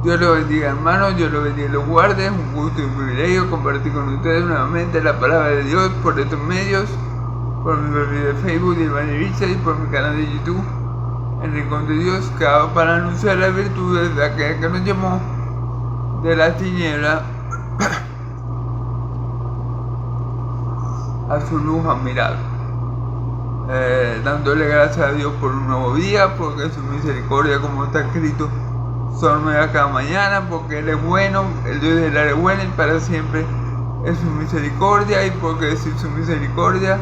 Dios los bendiga, hermanos, Dios los bendiga y los guarde. Es un gusto y un privilegio compartir con ustedes nuevamente la palabra de Dios por estos medios, por mi perfil de Facebook de Iván Richard y por mi canal de YouTube, El Rincón de Dios, que hago para anunciar las virtudes de aquel que nos llamó de la tiniebla a su luz admirable. Dándole gracias a Dios por un nuevo día, porque su misericordia, como está escrito, son nuevas cada mañana, porque Él es bueno, el Dios de la es bueno y para siempre es su misericordia, y porque sin su misericordia,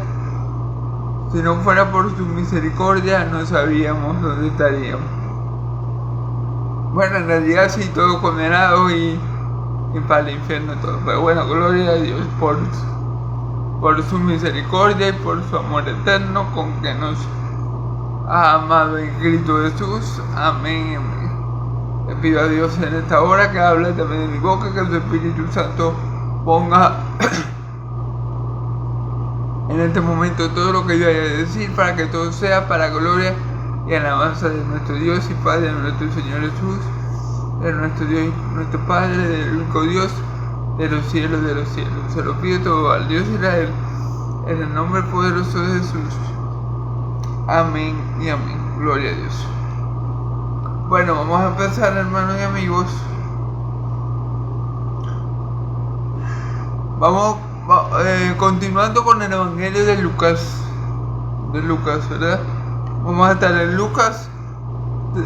si no fuera por su misericordia, no sabíamos dónde estaríamos. Bueno, en realidad sí, todos condenados y para el infierno todo, pero bueno, gloria a Dios por su misericordia y por su amor eterno con que nos ha amado en Cristo Jesús. Amén, amén. Le pido a Dios en esta hora que hable también de mi boca, que su Espíritu Santo ponga en este momento todo lo que yo haya de decir, para que todo sea para gloria y alabanza de nuestro Dios y Padre, de nuestro Señor Jesús, de nuestro Dios y nuestro Padre, del único Dios de los cielos de los cielos. Se lo pido todo al Dios Israel, en el nombre poderoso de Jesús. Amén y amén. Gloria a Dios. Bueno, vamos a empezar, hermanos y amigos. Vamos continuando con el Evangelio de Lucas, ¿verdad? Vamos a estar en Lucas,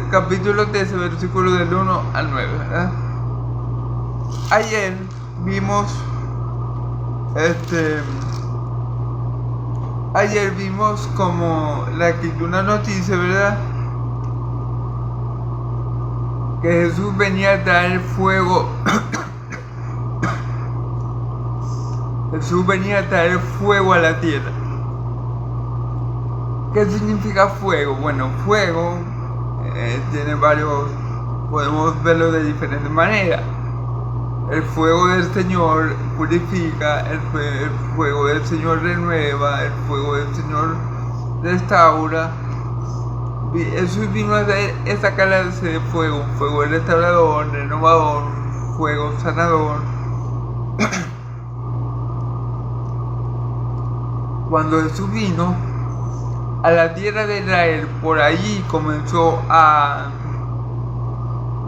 capítulo 13, versículo del 1 al 9, ¿verdad? Ayer vimos como la escritura nos dice, ¿verdad?, que Jesús venía a traer fuego. Jesús venía a traer fuego a la tierra. ¿Qué significa fuego? Bueno, fuego tiene varios, podemos verlo de diferentes maneras. El fuego del Señor purifica, el fuego del Señor renueva, el fuego del Señor restaura. Jesús vino a traer esa clase de fuego, un fuego restaurador, renovador, un fuego sanador. Cuando Jesús vino a la tierra de Israel, por allí comenzó a,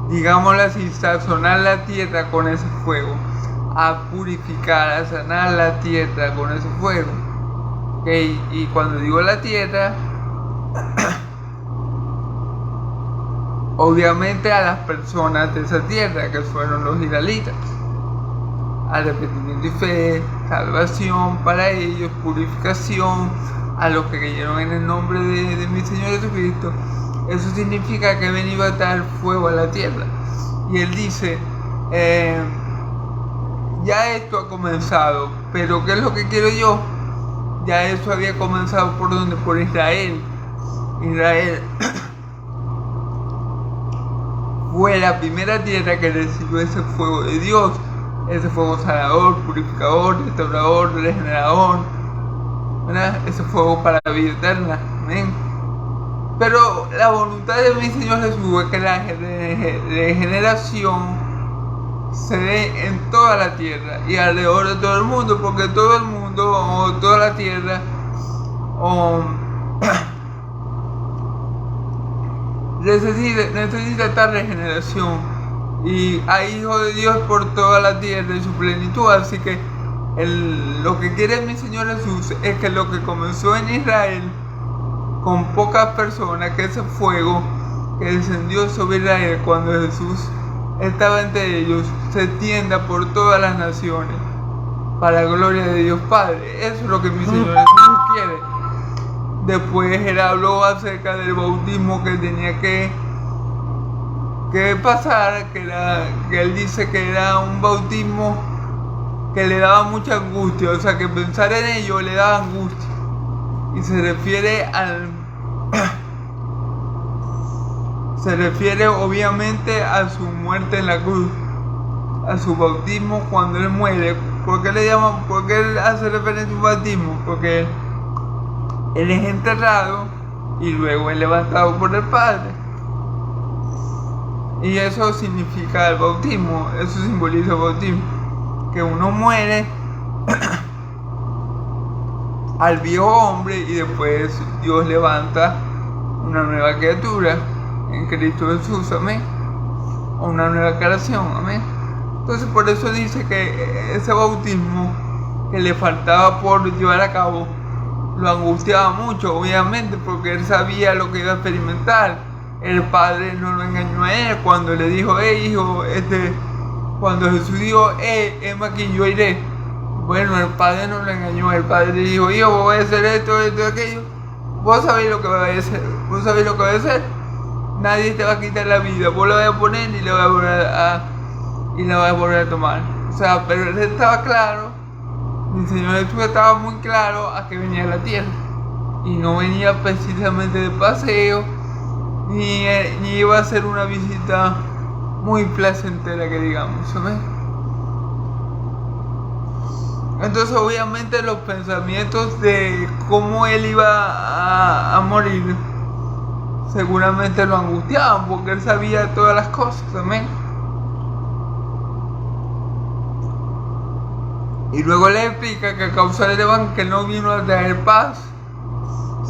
digámoslo así, sazonar la tierra con ese fuego, a purificar, a sanar la tierra con ese fuego. ¿Okay? Y cuando digo la tierra, obviamente a las personas de esa tierra, que fueron los israelitas. Arrepentimiento y fe, salvación para ellos, purificación a los que creyeron en el nombre de mi Señor Jesucristo. Eso significa que he venido a dar fuego a la tierra. Y Él dice, ya esto ha comenzado, pero ¿qué es lo que quiero yo? Ya eso había comenzado ¿por dónde? Por Israel. Israel fue la primera tierra que recibió ese fuego de Dios, ese fuego sanador, purificador, restaurador, regenerador, ¿verdad? Ese fuego para la vida eterna. Amén. Pero la voluntad de mi Señor Jesús es que la regeneración se dé en toda la tierra y alrededor de todo el mundo, porque todo el mundo o toda la tierra necesita esta regeneración, y hay hijos de Dios por toda la tierra en su plenitud. Así que lo que quiere mi Señor Jesús es que lo que comenzó en Israel con pocas personas, que ese fuego que descendió sobre Israel cuando Jesús estaba entre ellos, se extienda por todas las naciones para la gloria de Dios Padre. Eso es lo que mi Señor Jesús quiere. Después Él habló acerca del bautismo que tenía que pasar, que Él dice que era un bautismo que le daba mucha angustia, o sea que pensar en ello le daba angustia, y se refiere obviamente a su muerte en la cruz, a su bautismo cuando Él muere. ¿Por qué Él hace referencia a su bautismo? Porque Él es enterrado y luego es levantado por el Padre. Y eso significa el bautismo, eso simboliza el bautismo, que uno muere al viejo hombre y después Dios levanta una nueva criatura en Cristo Jesús, amén, o una nueva creación, amén. Entonces por eso dice que ese bautismo que le faltaba por llevar a cabo lo angustiaba mucho, obviamente, porque él sabía lo que iba a experimentar. El Padre no lo engañó a él cuando le dijo, hijo, cuando Jesús dijo, heme aquí, yo iré. Bueno, el Padre no lo engañó, el Padre le dijo, hijo, voy a hacer esto, esto, aquello. Vos sabéis lo que va a hacer, vos sabéis lo que va a hacer. Nadie te va a quitar la vida, vos la vas a poner y la vas a volver a tomar. O sea, pero él estaba claro, mi Señor Jesús estaba muy claro a que venía a la tierra. Y no venía precisamente de paseo, ni iba a ser una visita muy placentera, que digamos, ¿sabes? Entonces obviamente los pensamientos de cómo él iba a morir seguramente lo angustiaban, porque él sabía todas las cosas, amén. Y luego le explica que a causa del evangelio, que no vino a traer paz,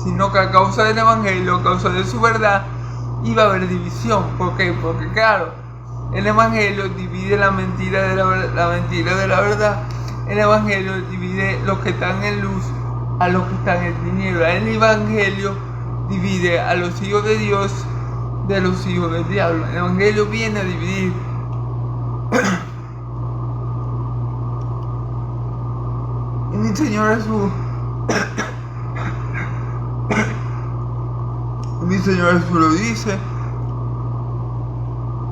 sino que a causa del evangelio, a causa de su verdad, iba a haber división. ¿Por qué? Porque claro, el evangelio divide la mentira de la verdad. El evangelio divide los que están en luz a los que están en tinieblas. El evangelio divide a los hijos de Dios de los hijos del diablo. El evangelio viene a dividir. Y mi Señor Jesús lo dice.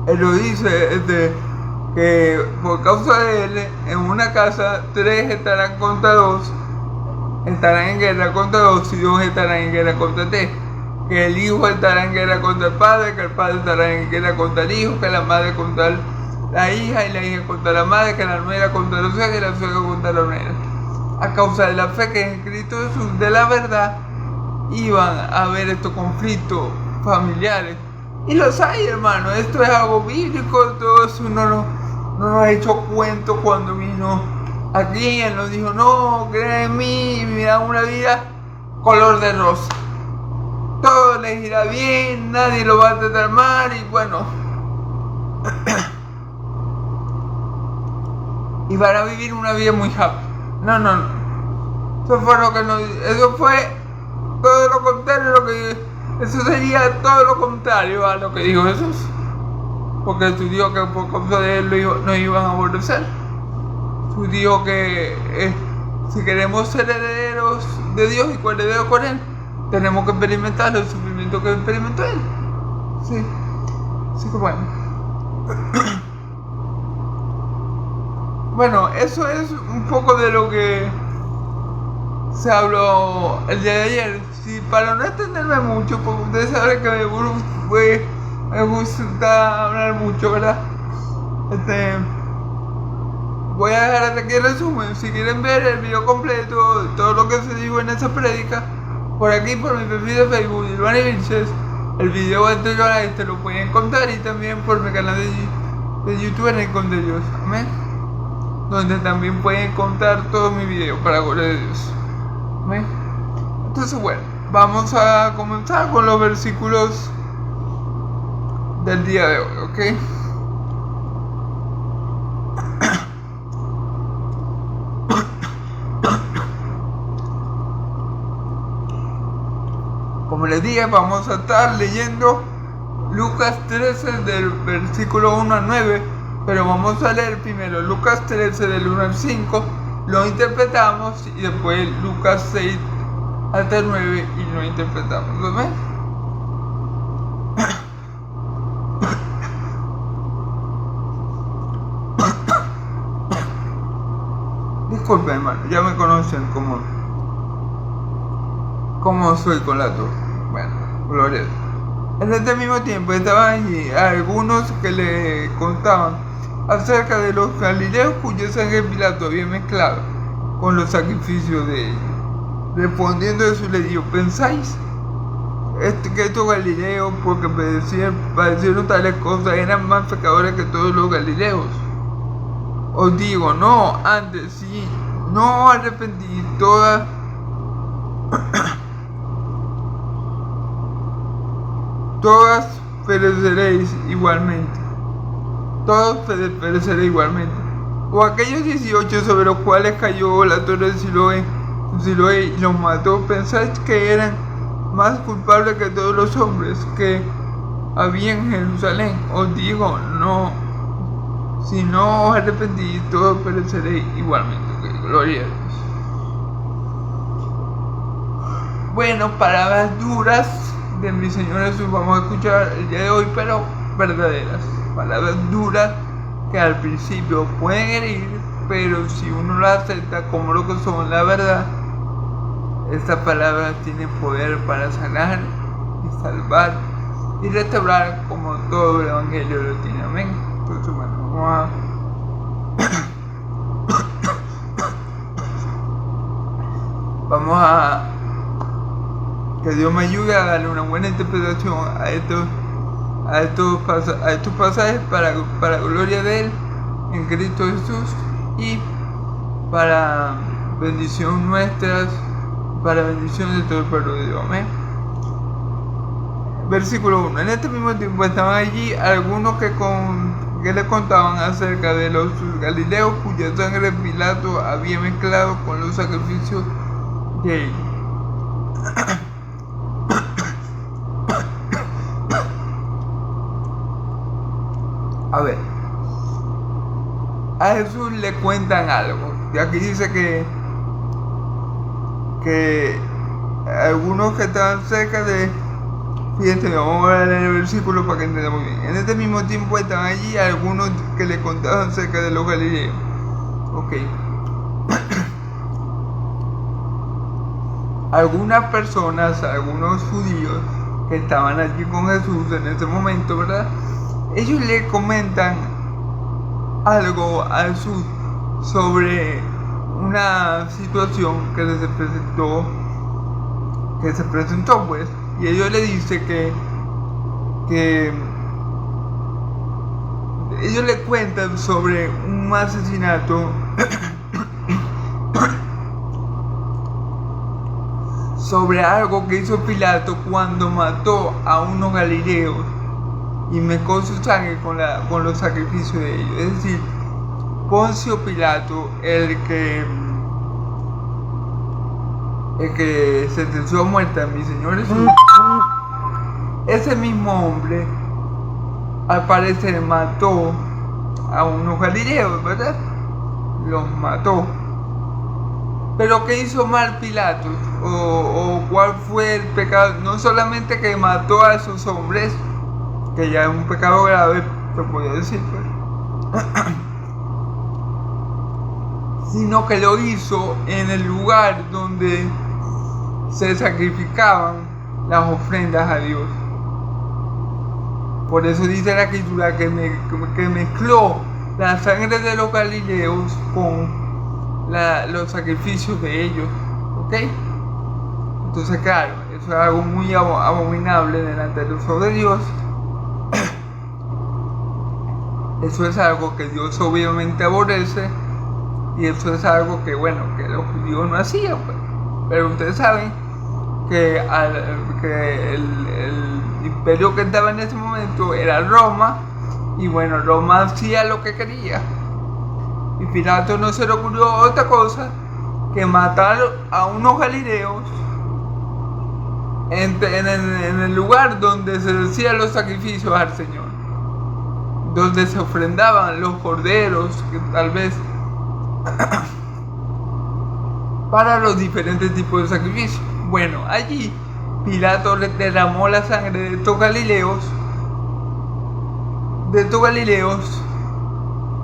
Él lo dice, que por causa de él, en una casa 3 estarán contra 2, estarán en guerra contra 2 y 2 estarán en guerra contra 3. Que el hijo estará en guerra contra el padre, que el padre estará en guerra contra el hijo, que la madre contra la hija y la hija contra la madre, que la nuera contra la suegra y la suegra contra la nuera. A causa de la fe que es en Cristo Jesús, de la verdad, iban a haber estos conflictos familiares. Y los hay, hermano, esto es algo bíblico, todo eso no nos ha hecho cuento cuando vino aquí. Él nos dijo, no, cree en mí, mira una vida color de rosa. Todo les irá bien, nadie lo va a tratar mal y bueno. Y van a vivir una vida muy happy. No. Eso fue todo lo contrario eso sería todo lo contrario a lo que dijo Jesús. Porque Jesús dijo que por causa de él nos iban a aborrecer. Jesús dijo que si queremos ser herederos de Dios y coherederos con él, tenemos que experimentar el sufrimiento que experimentó él. Sí. Así que bueno. Bueno, eso es un poco de lo que se habló el día de ayer. Sí, para no extenderme mucho, porque ustedes saben que me gusta hablar mucho, ¿verdad? Voy a dejar hasta aquí el resumen. Si quieren ver el video completo, todo lo que se dijo en esa prédica, por aquí, por mi perfil de Facebook, Ilvani Vilches, el video anterior a este lo pueden encontrar, y también por mi canal de YouTube en el Con de Dios, amén, donde también pueden encontrar todos mis videos para gloria de Dios, amén. Entonces bueno, vamos a comenzar con los versículos del día de hoy, ¿ok? Como les dije, vamos a estar leyendo Lucas 13 del versículo 1 al 9, pero vamos a leer primero Lucas 13 del 1 al 5, lo interpretamos, y después Lucas 6 hasta el 9 y lo interpretamos, ¿lo ven? Disculpen, hermano, ya me conocen como soy con la tos. Bueno, gloria a Dios. En este mismo tiempo estaban allí algunos que le contaban acerca de los galileos cuya sangre Pilato había mezclado con los sacrificios de ellos. Respondiendo Jesús le dijo, ¿pensáis que estos galileos, porque padecieron tales cosas, eran más pecadores que todos los galileos. Os digo, no, antes sí, no arrepentí, todas pereceréis igualmente. Todos pereceréis igualmente. O aquellos 18 sobre los cuales cayó la torre de Siloé y los mató, ¿pensáis que eran más culpables que todos los hombres que había en Jerusalén? Os digo, no, si no os arrepentís, todos pereceréis igualmente. Okay, gloria a Dios. Bueno, palabras duras de mi Señor Jesús vamos a escuchar el día de hoy, pero verdaderas. Palabras duras que al principio pueden herir, pero si uno las acepta como lo que son la verdad, estas palabras tienen poder para sanar y salvar y restaurar, como todo el Evangelio lo tiene. Amén. Entonces, bueno, vamos a que Dios me ayude a darle una buena interpretación a estos pasajes para gloria de Él en Cristo Jesús y para bendición nuestras, para bendición de todo el pueblo de Dios. Amén. Versículo 1. En este mismo tiempo estaban allí algunos que le contaban acerca de los galileos cuya sangre Pilato había mezclado con los sacrificios de ellos. A ver, a Jesús le cuentan algo. Y aquí dice que algunos que estaban cerca de... Fíjense, vamos a leer el versículo para que entendamos bien. En este mismo tiempo estaban allí algunos que le contaban acerca de los galileos. Ok. Algunas personas, algunos judíos que estaban allí con Jesús en ese momento, ¿verdad? Ellos le comentan algo a Jesús sobre una situación que se presentó pues, y ellos le dicen que ellos le cuentan sobre un asesinato sobre algo que hizo Pilato cuando mató a unos galileos y mezcló su sangre con los sacrificios de ellos. Es decir, Poncio Pilato, el que sentenció a muerte a mi Señor Jesús, ese mismo hombre al parecer mató a unos galileos, ¿verdad? Los mató. Pero ¿qué hizo mal Pilato? ¿O cuál fue el pecado? No solamente que mató a esos hombres, que ya es un pecado grave, te puedo decir, pues, sino que lo hizo en el lugar donde se sacrificaban las ofrendas a Dios. Por eso dice la Escritura que mezcló la sangre de los galileos con los sacrificios de ellos. ¿Ok? Entonces, claro, eso es algo muy abominable delante de los ojos de Dios. Eso es algo que Dios obviamente aborrece, y eso es algo que, bueno, que los judíos no hacían, pues. Pero ustedes saben que el imperio que estaba en ese momento era Roma, y bueno, Roma hacía lo que quería, y Pilato no se le ocurrió otra cosa que matar a unos galileos en el lugar donde se hacían los sacrificios al Señor, donde se ofrendaban los corderos, que tal vez para los diferentes tipos de sacrificios. Bueno, allí Pilato le derramó la sangre de estos galileos,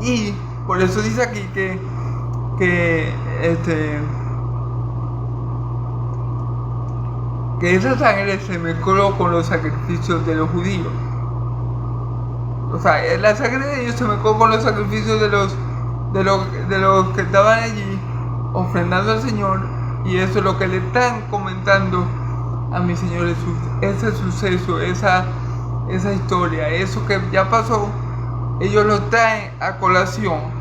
y por eso dice aquí que esa sangre se mezcló con los sacrificios de los judíos. O sea, la sangre de ellos se mezcló con los sacrificios de los que estaban allí ofrendando al Señor, y eso es lo que le están comentando a mi Señor Jesús. Ese suceso, esa historia, eso que ya pasó, ellos lo traen a colación.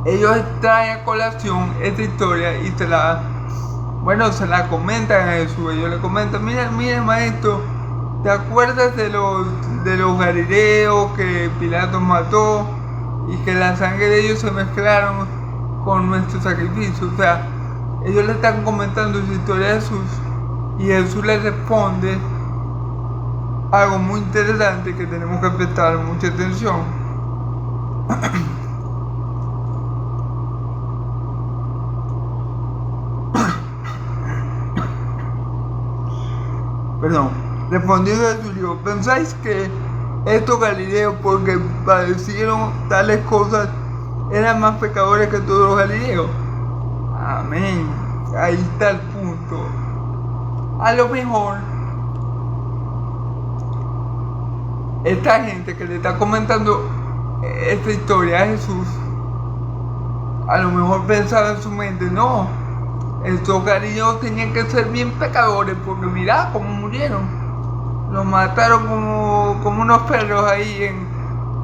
Ellos traen a colación esta historia y se la comentan a Jesús. Ellos le comentan: mira maestro, ¿te acuerdas de los galileos que Pilato mató y que la sangre de ellos se mezclaron con nuestro sacrificio? O sea, ellos le están comentando su historia a Jesús y Jesús les responde algo muy interesante que tenemos que prestar mucha atención. Perdón. Respondió Jesús: ¿pensáis que estos galileos, porque padecieron tales cosas, eran más pecadores que todos los galileos? Amén. Ahí está el punto. A lo mejor esta gente que le está comentando esta historia a Jesús, a lo mejor pensaba en su mente: no, estos galileos tenían que ser bien pecadores, porque mirá cómo murieron. Los mataron como unos perros ahí en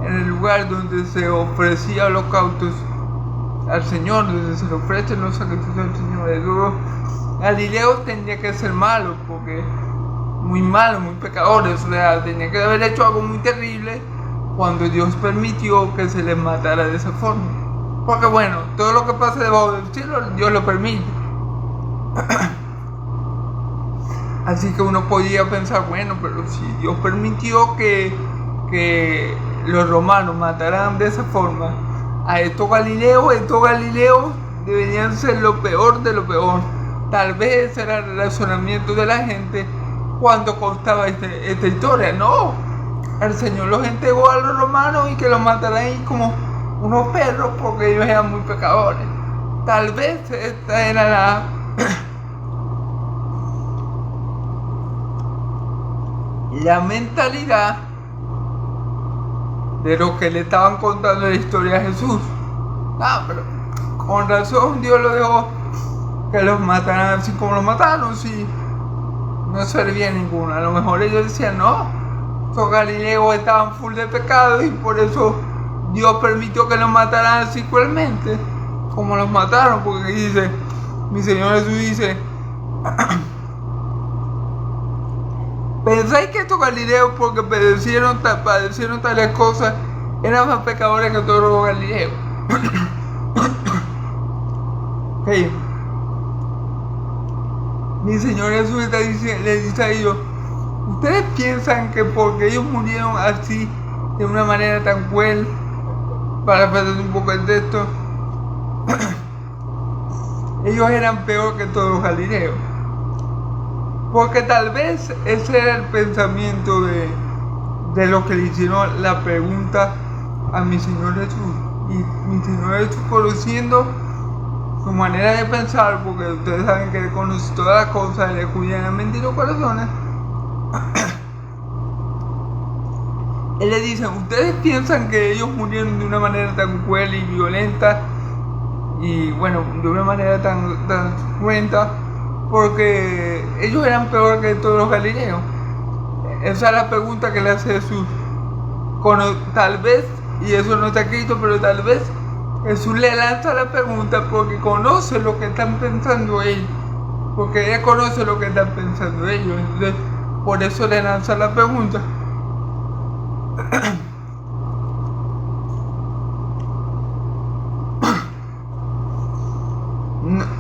el lugar donde se ofrecía holocaustos al Señor, donde se le ofrecen los sacrificios al Señor. Los galileos tendrían que ser malos, porque muy malos, muy pecadores. O sea, tenían que haber hecho algo muy terrible cuando Dios permitió que se les matara de esa forma. Porque bueno, todo lo que pasa debajo del cielo, Dios lo permite. Así que uno podía pensar: bueno, pero si Dios permitió que los romanos mataran de esa forma a estos galileos deberían ser lo peor de lo peor. Tal vez ese era el razonamiento de la gente cuando contaba esta historia. No, el Señor los entregó a los romanos y que los mataran ahí como unos perros porque ellos eran muy pecadores. Tal vez esta era la mentalidad de lo que le estaban contando la historia a Jesús. Pero con razón Dios lo dejó que los mataran así como los mataron, si no servía ninguno. A lo mejor ellos decían: no, esos galileos estaban full de pecado y por eso Dios permitió que los mataran así cruelmente como los mataron. Porque dice, mi Señor Jesús dice: ¿pensáis que estos galileos, porque padecieron tales cosas, eran más pecadores que todos los galileos? Okay. Mi Señor Jesús les dice a ellos: ¿ustedes piensan que porque ellos murieron así, de una manera tan cruel, para perder un poco el texto, ellos eran peor que todos los galileos? Porque tal vez ese era el pensamiento de lo que le hicieron la pregunta a mi Señor Jesús. Y mi Señor Jesús, conociendo su manera de pensar, porque ustedes saben que Él conoce todas las cosas, le escudriña la mente y los corazones, Él le dice: ¿ustedes piensan que ellos murieron de una manera tan cruel y violenta? Y bueno, de una manera tan cruenta, porque ellos eran peor que todos los galileos. Esa es la pregunta que le hace Jesús. Tal vez, y eso no está escrito, pero tal vez Jesús le lanza la pregunta porque conoce lo que están pensando ellos. Porque Él conoce lo que están pensando ellos. Entonces, por eso le lanza la pregunta.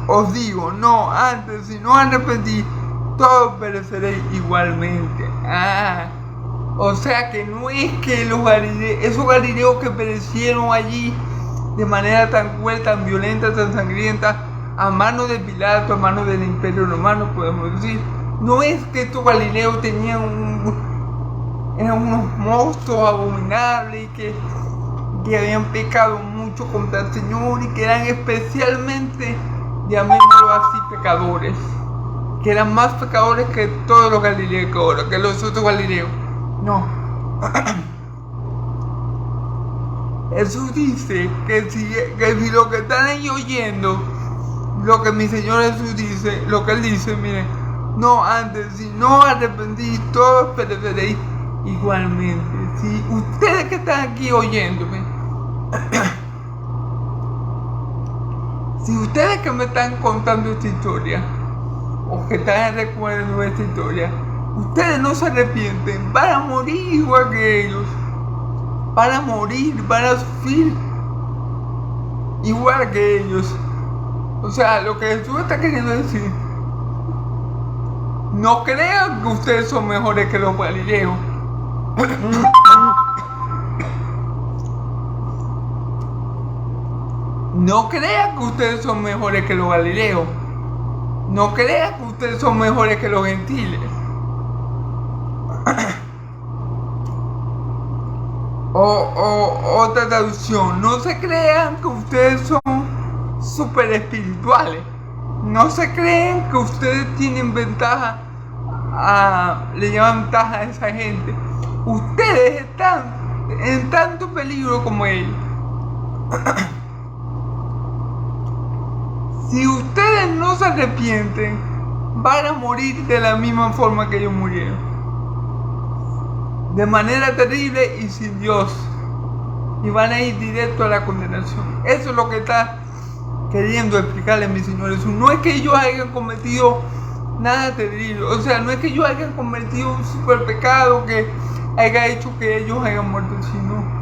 Os digo, no antes, sino arrepentí, todos pereceréis igualmente. O sea que no es que esos galileos que perecieron allí de manera tan cruel, tan violenta, tan sangrienta, a manos de Pilato, a manos del Imperio Romano, podemos decir, no es que estos galileos eran unos monstruos abominables que habían pecado mucho contra el Señor y que eran especialmente, llamémoslo así, pecadores, que eran más pecadores que todos los galileos, que los otros galileos. No. Jesús dice que si lo que están ahí oyendo, lo que mi Señor Jesús dice, lo que Él dice, miren, no, antes, si no arrepentís, todos pereceréis igualmente. Si ustedes que están aquí oyéndome, si ustedes que me están contando esta historia, o que están recuerdando esta historia, ustedes no se arrepienten, van a morir igual que ellos. Van a morir, van a sufrir igual que ellos. O sea, lo que Jesús está queriendo decir, no crean que ustedes son mejores que los galileos. No crean que ustedes son mejores que los galileos. No crean que ustedes son mejores que los gentiles. Otra traducción, no se crean que ustedes son super espirituales. No se crean que ustedes tienen ventaja, le llaman ventaja a esa gente. Ustedes están en tanto peligro como ellos. Si ustedes no se arrepienten, van a morir de la misma forma que ellos murieron. De manera terrible y sin Dios. Y van a ir directo a la condenación. Eso es lo que está queriendo explicarles mi Señor Jesús. No es que ellos hayan cometido nada terrible. O sea, no es que ellos hayan cometido un super pecado que haya hecho que ellos hayan muerto, sino.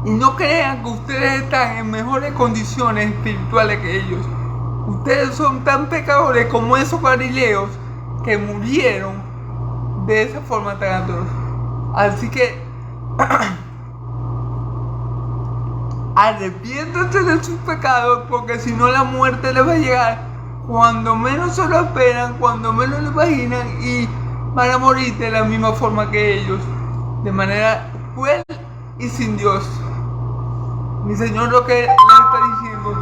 Y no crean que ustedes están en mejores condiciones espirituales que ellos. Ustedes son tan pecadores como esos galileos que murieron de esa forma tan atroz. Así que arrepiéntanse de sus pecados, porque si no la muerte les va a llegar cuando menos se lo esperan, cuando menos lo imaginan, y van a morir de la misma forma que ellos, de manera cruel y sin Dios. Mi Señor lo que le está diciendo,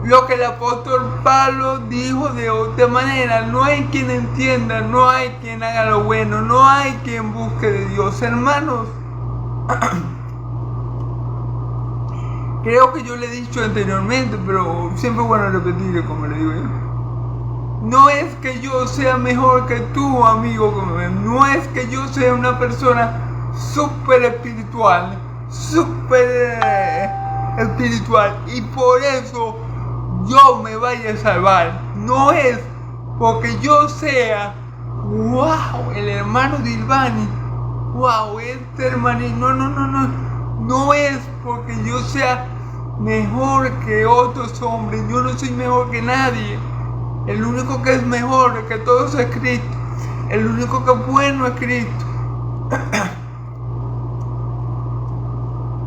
lo que el apóstol Pablo dijo de otra manera: no hay quien entienda, no hay quien haga lo bueno, no hay quien busque de Dios. Hermanos, creo que yo le he dicho anteriormente, pero siempre es bueno repetirlo como le digo yo. No es que yo sea mejor que tú, amigo, no es que yo sea una persona súper espiritual, y por eso yo me vaya a salvar. No es porque yo sea, wow, el hermano de Ilvani, wow, este hermanito, no es porque yo sea mejor que otros hombres. Yo no soy mejor que nadie. El único que es mejor que todos es Cristo. El único que es bueno es Cristo.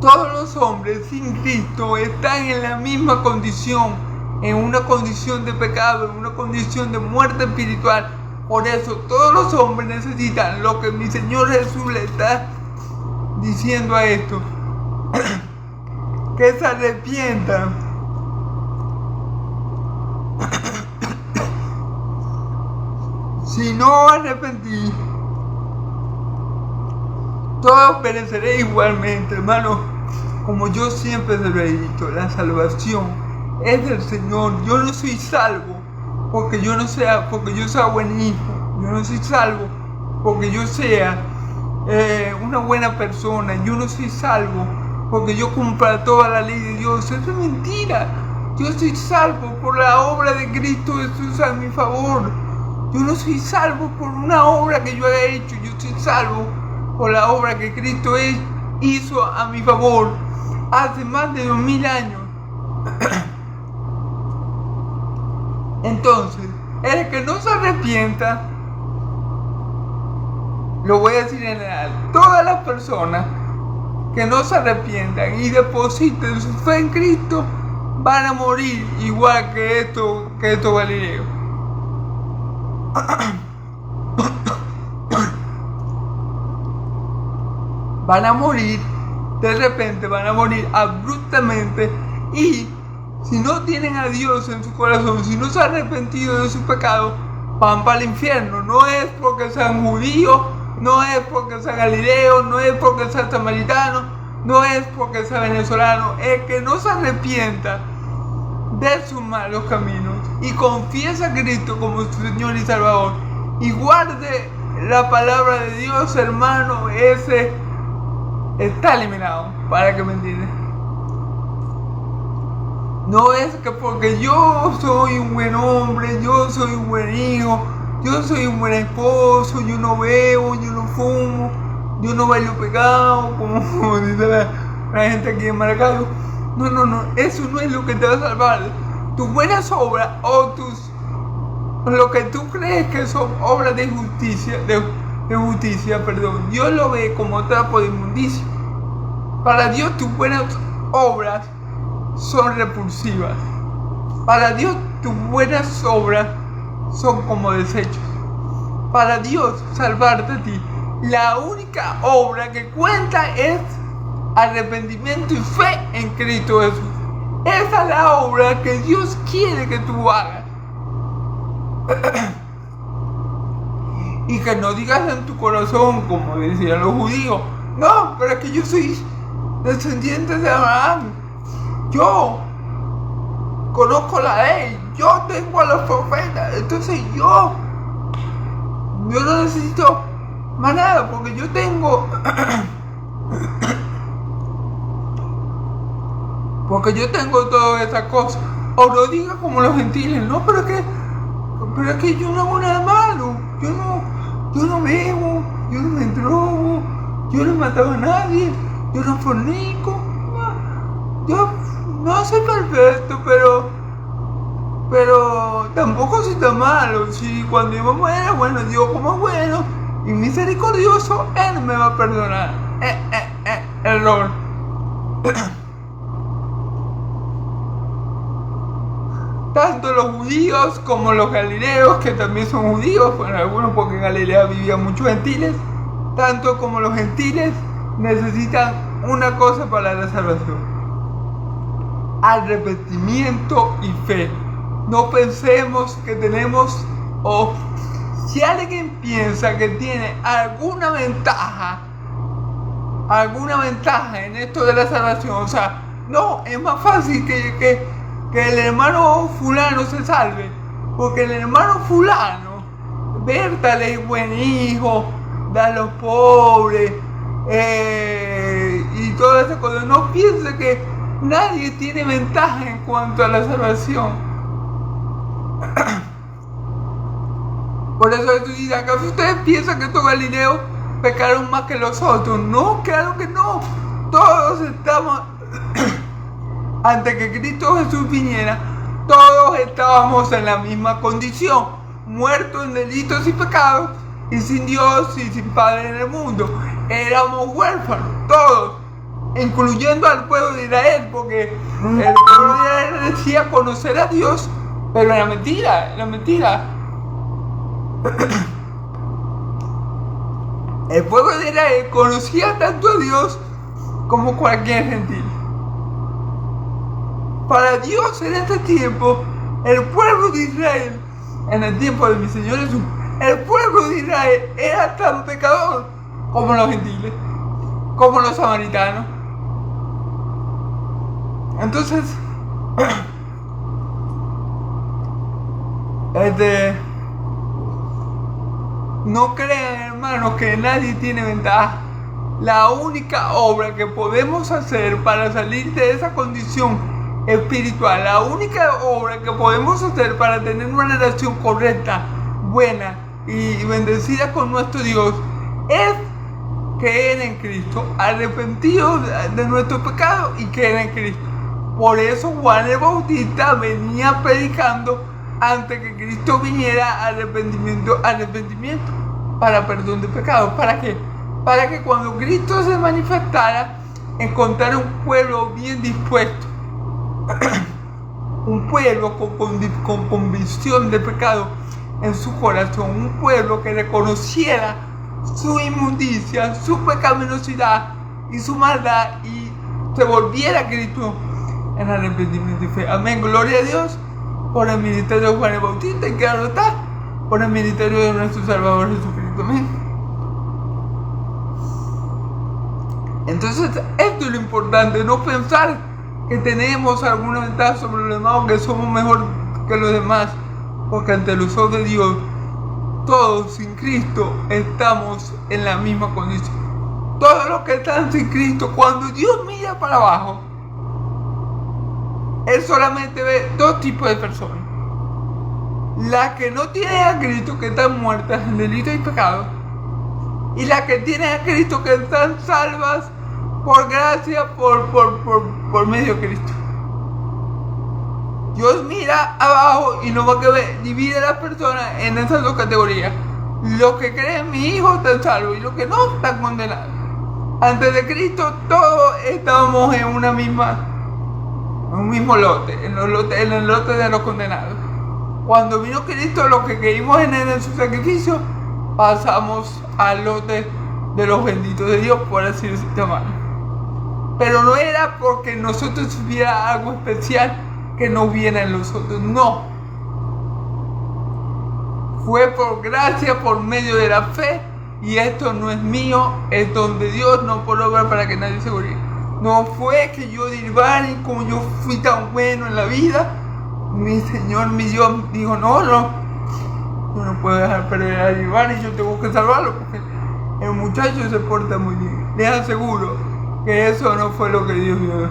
Todos los hombres sin Cristo están en la misma condición, en una condición de pecado, en una condición de muerte espiritual. Por eso todos los hombres necesitan lo que mi Señor Jesús le está diciendo a esto: que se arrepientan. Si no arrepentí, todos pereceréis igualmente, hermano. Como yo siempre se lo he dicho, la salvación es del Señor. Yo no soy salvo porque yo sea buen hijo. Yo no soy salvo porque yo sea una buena persona. Yo no soy salvo porque yo cumpla toda la ley de Dios. Eso es mentira. Yo soy salvo por la obra de Cristo Jesús a mi favor. Yo no soy salvo por una obra que yo haya hecho. Yo soy salvo por la obra que Cristo hizo a mi favor hace más de 2000 años. Entonces, el que no se arrepienta, lo voy a decir en general, todas las personas que no se arrepientan y depositen su fe en Cristo van a morir igual que estos galileos. Van a morir de repente, van a morir abruptamente, y si no tienen a Dios en su corazón, si no se han arrepentido de su pecado, van para el infierno. No es porque sean judíos, no es porque sea galileo, no es porque sea samaritano, no es porque sea venezolano, es que no se arrepienta de sus malos caminos y confiesa a Cristo como su Señor y Salvador y guarde la palabra de Dios, hermano, ese está eliminado, para que me entiendan. No es que porque yo soy un buen hombre, yo soy un buen hijo, yo soy un buen esposo, yo no bebo, yo no fumo, yo no bailo pegado, como dice la gente aquí en Maracaibo. No, eso no es lo que te va a salvar. Tus buenas obras o lo que tú crees que son obras de justicia, Dios lo ve como trapo de inmundicia. Para Dios tus buenas obras son repulsivas. Para Dios tus buenas obras son como desechos. Para Dios salvarte a ti, la única obra que cuenta es arrepentimiento y fe en Cristo Jesús. Esa es la obra que Dios quiere que tú hagas. Y que no digas en tu corazón, como decían los judíos, no, pero es que yo soy descendiente de Abraham, yo conozco la ley, yo tengo a los profetas, entonces yo no necesito más nada porque yo tengo todas esas cosas. O no digas como los gentiles, no, pero es que yo no hago nada malo, yo no bebo, yo no me drogo, yo no he matado a nadie, yo no fornico, yo no soy perfecto, pero tampoco soy tan malo. Si cuando yo me muera, bueno, Dios como es bueno y misericordioso, Él me va a perdonar. Error. Tanto los judíos como los galileos, que también son judíos, bueno, algunos porque en Galilea vivían muchos gentiles, tanto como los gentiles necesitan una cosa para la salvación: arrepentimiento y fe. No pensemos que tenemos, o si alguien piensa que tiene alguna ventaja en esto de la salvación, o sea, no, es más fácil que el hermano fulano se salve, porque el hermano fulano, Bertale es buen hijo, da a los pobres, y todas esas cosas. No piense que nadie tiene ventaja en cuanto a la salvación. Por eso Jesús dice: ¿acaso ustedes piensan que estos galileos pecaron más que los otros? No, claro que no. Todos estamos antes que Cristo Jesús viniera, todos estábamos en la misma condición, muertos en delitos y pecados, y sin Dios y sin Padre en el mundo. Éramos huérfanos, todos, incluyendo al pueblo de Israel, porque el pueblo de Israel decía conocer a Dios, pero era mentira. El pueblo de Israel conocía tanto a Dios como cualquier gentil. Para Dios en este tiempo, el pueblo de Israel, en el tiempo de mi Señor Jesús, el pueblo de Israel era tan pecador como los gentiles, como los samaritanos. Entonces, no crean, hermanos, que nadie tiene ventaja. La única obra que podemos hacer para salir de esa condición espiritual, la única obra que podemos hacer para tener una relación correcta, buena y bendecida con nuestro Dios, es creer en Cristo, arrepentidos de nuestro pecado y creer en Cristo. Por eso Juan el Bautista venía predicando antes que Cristo viniera: arrepentimiento para perdón de pecados. ¿Para qué? Para que cuando Cristo se manifestara, encontrara un pueblo bien dispuesto, un pueblo con convicción de pecado en su corazón, un pueblo que reconociera su inmundicia, su pecaminosidad y su maldad, y se volviera a Cristo en arrepentimiento y fe. Amén, gloria a Dios por el ministerio de Juan el Bautista, y claro está, por el ministerio de nuestro Salvador Jesucristo. Amén. Entonces, esto es lo importante, no pensar que tenemos alguna ventaja sobre los demás o que somos mejor que los demás, porque ante los ojos de Dios, todos sin Cristo estamos en la misma condición. Todos los que están sin Cristo, cuando Dios mira para abajo, Él solamente ve dos tipos de personas: las que no tienen a Cristo, que están muertas en delito y pecado, y las que tienen a Cristo, que están salvas por gracia, por medio de Cristo. Dios mira abajo y no va a ver, divide a las personas en esas dos categorías: los que creen mi hijo están salvos y los que no están condenados. Antes de Cristo todos estábamos en un mismo lote, en el lote de los condenados. Cuando vino Cristo, los que creímos en Él, en su sacrificio, pasamos al lote de los benditos de Dios, por así decirlo. Pero no era porque nosotros hubiera algo especial que no hubiera en nosotros, no. Fue por gracia, por medio de la fe, y esto no es mío, es don de Dios, no por obra para que nadie se gloríe. No fue que yo derivara y como yo fui tan bueno en la vida, mi Señor, mi Dios, dijo: no, yo no puedo dejar perder a Iván y yo tengo que salvarlo porque el muchacho se porta muy bien. Les aseguro que eso no fue lo que Dios vio.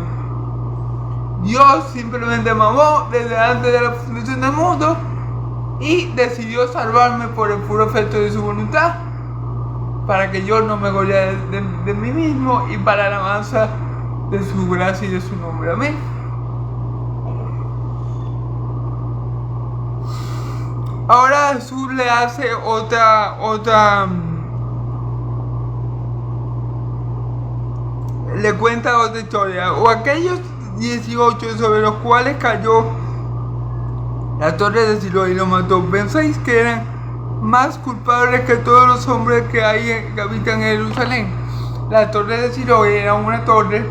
Dios simplemente me amó desde antes de la fundación del mundo y decidió salvarme por el puro efecto de su voluntad, para que yo no me glorie de mí mismo y para la alabanza de su gracia y de su nombre. Amén. Ahora Jesús le hace le cuenta otra historia. O aquellos 18 sobre los cuales cayó la torre de Siloé y lo mató, ¿pensáis que eran más culpables que todos los hombres que habitan en Jerusalén? La torre de Siloé era una torre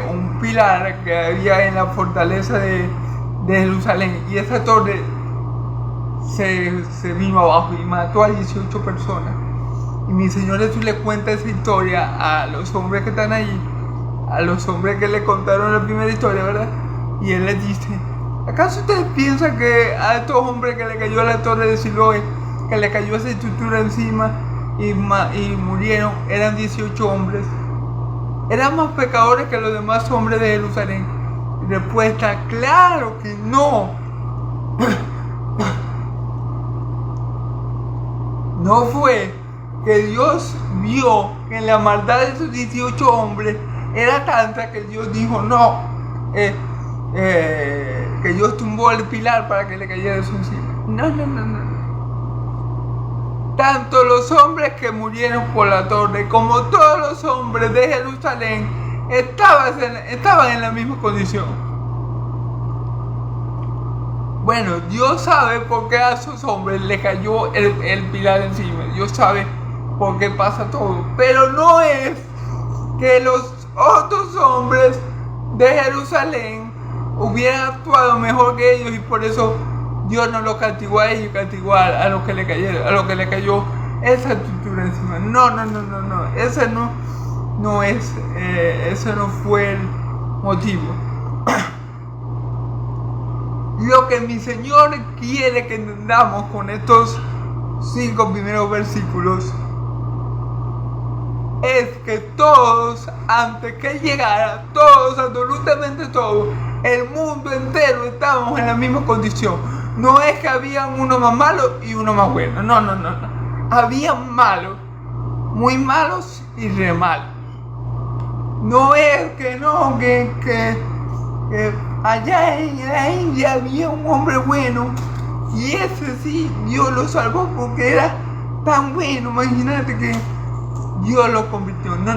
un pilar que había en la fortaleza de Jerusalén, y esa torre se vino abajo y mató a 18 personas. Y mi Señor Jesús le cuenta esa historia a los hombres que están allí, a los hombres que le contaron la primera historia, ¿verdad? Y Él les dice: ¿acaso ustedes piensan que a estos hombres que le cayó a la torre de Siloé, que le cayó esa estructura encima y murieron, eran 18 hombres? ¿Eran más pecadores que los demás hombres de Jerusalén? Y respuesta: claro que no. No fue que Dios vio que la maldad de esos 18 hombres era tanta que Dios dijo: no, que Dios tumbó el pilar para que le cayera eso encima. No. Tanto los hombres que murieron por la torre como todos los hombres de Jerusalén estaban en la misma condición. Bueno, Dios sabe por qué a esos hombres le cayó el pilar encima. Dios sabe por qué pasa todo. Pero no es que los otros hombres de Jerusalén hubieran actuado mejor que ellos y por eso Dios no los castigó a ellos, castigó a los que le cayó esa estructura encima. No. Ese no fue el motivo. Lo que mi Señor quiere que entendamos con estos 5 primeros versículos es que todos, antes que llegara, todos, absolutamente todos, el mundo entero estábamos en la misma condición. No es que había uno más malo y uno más bueno. No. Había malos, muy malos y re malos. No es que allá en la India había un hombre bueno y ese sí Dios lo salvó porque era tan bueno. Imagínate que Dios lo convirtió. No.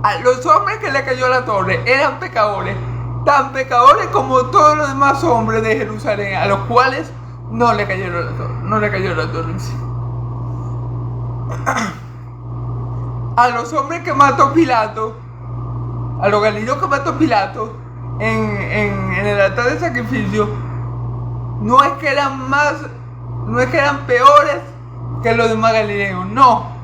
A los hombres que le cayó la torre eran pecadores, tan pecadores como todos los demás hombres de Jerusalén, a los cuales no le cayó la torre encima. A los hombres que mató Pilato, a los galileos que mató Pilato en el altar de sacrificio, no es que eran peores que los demás galileos, no.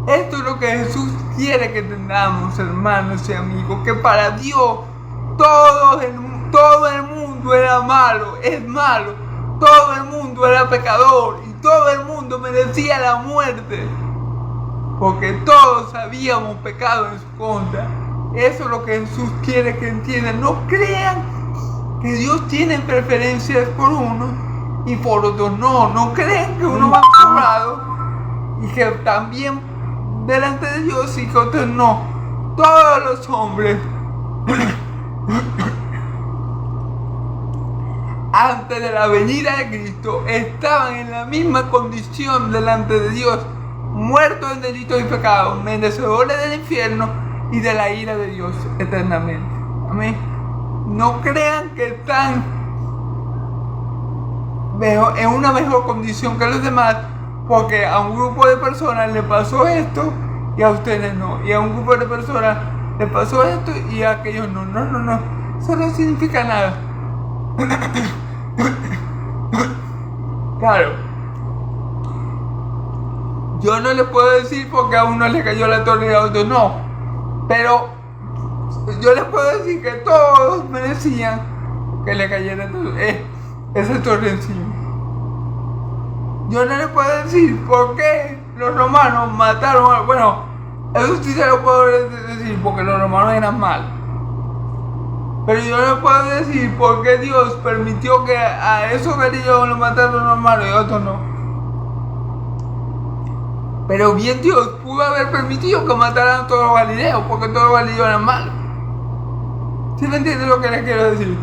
Esto es lo que Jesús quiere que tengamos, hermanos y amigos, que para Dios todo el mundo era malo, es malo, todo el mundo era pecador y todo el mundo merecía la muerte, porque todos habíamos pecado en su contra. Eso es lo que Jesús quiere que entiendan. No crean que Dios tiene preferencias por uno y por otros no. No crean que uno va sobrado y que también delante de Dios y que otros no. Todos los hombres antes de la venida de Cristo estaban en la misma condición delante de Dios, muertos en delitos y pecados, merecedores del infierno y de la ira de Dios eternamente. Amén. No crean que están en una mejor condición que los demás, porque a un grupo de personas le pasó esto y a ustedes no, y a un grupo de personas le pasó esto y a aquellos no. No, eso no significa nada. Claro, yo no les puedo decir porque a uno le cayó la torre y a otro no, pero yo les puedo decir que todos merecían que le cayera esa torre encima. Yo no les puedo decir por qué los romanos mataron bueno, eso sí se lo puedo decir porque los romanos eran malos. Pero yo no puedo decir por qué Dios permitió que a esos galileos los mataran los romanos y a otros no. Pero bien Dios pudo haber permitido que mataran a todos los galileos, porque todos los galileos eran malos. ¿Sí me entienden lo que les quiero decir?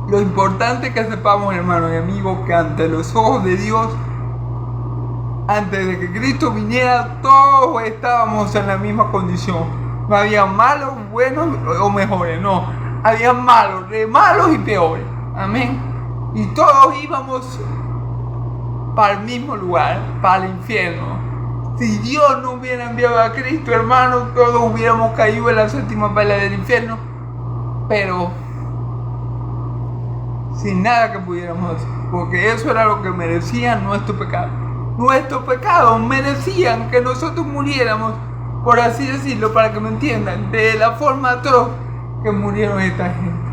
Lo importante es que sepamos, hermanos y amigos, que ante los ojos de Dios, antes de que Cristo viniera, todos estábamos en la misma condición. No había malos, buenos o mejores, no. Había malos y peores. Amén. Y todos íbamos para el mismo lugar, para el infierno. Si Dios no hubiera enviado a Cristo, hermanos, todos hubiéramos caído en la séptima pela del infierno. Pero sin nada que pudiéramos hacer, porque eso era lo que merecían nuestro pecado. Nuestros pecados merecían que nosotros muriéramos, por así decirlo, para que me entiendan, de la forma atroz que murieron esta gente.